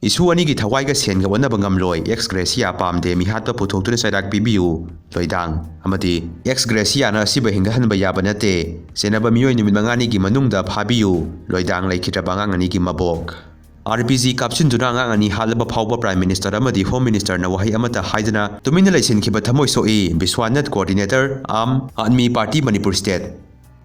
Eshu Anigi Thawai ga Selga Onnaba Ngamloi ex gracia pamde mi hatpa puthoktu saidak pibiu loidang amati ex gracia na siba hinga hanba yaba nate senaba miyoi numit mangani gi manungda phabiu loidang laikhitra bangang ani gi mabok RPG caption duna ngang ani halaba phawba prime minister amadi home minister na wahai amata haidana tumina laisin khiba thamoi soi biswanat coordinator Army party Manipur state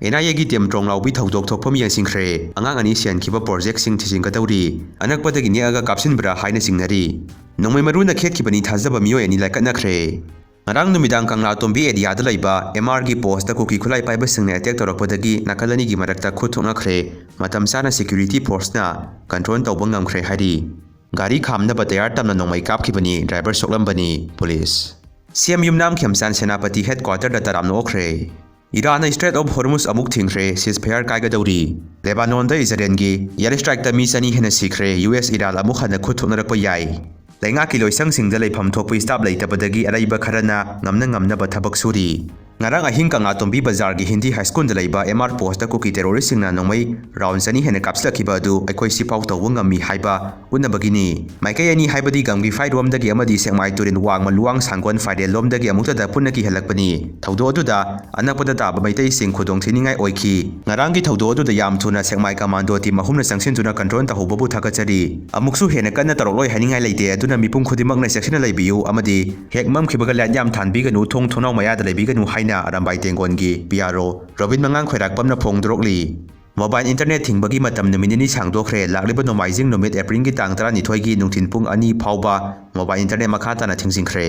NIA gi tem trong laubi thodok thokpham yang singkhre angang ani sian khiba project sing thising ka tawri anakpada gi niaga kapsin bra haina singnari nongmei maruna khet khibani thajaba miyoi ani laikna khre ngarang numidang kangla tombi area da laiba MR gi post ta kuki khulai paiba singne attack torakpadagi nakalani gi marakta khuthongna khre matam sana security force na control tawba ngamkhre hari gari khamna batayar tamna nongmei kap khibani driver soklambani police CM Yumnam Khemsan Senapati headquarter da taramno okhre Iran Strait of Hormuz amuk thingre ceasefire kaiga dawri Lebanon da Israel gi air strike ta mi sani hena sikre US Iran amuk hana khuthokna rakpa yai lainga ki loisang singda leifam thokpu stop leitabadagi araiba kharana ngamna ba thabak suri ngarang ahing kanga tombi bazar gi Hindi high school da leiba MR post da kuki terrorist singna nongmei round sani hena kapslakhi ba du aikoi sipau tawwa ngami haiba unabagini maikai ani haibadi gamgi fight rom da gi amadi sengmai turin wang maluang sanggon fidel lom da gi amukta da punna ki helakpani thawdo adu da anakpada da maitai sing khudong thiningai oiki ngarang gi thawdo adu da yam thuna sengmai commando team ahumna sangsin tuna control ta hobabu thakachari amuksu hena kanna tarokloi haningai leite aduna mipum khudimak na section laibiu amadi hekmam khibaga lat yam thanbi ganu thong thonau maya da leibi ganu haina arambai tengongi PRO Robin Mangang khairak pamna phongdrokli mobile internet thingbagi matam numinini sangdokhre lakliba nomaijing numit April gi tang 12 gi nungthin pung 2 phawba mobile internet makha tana thingsingkhre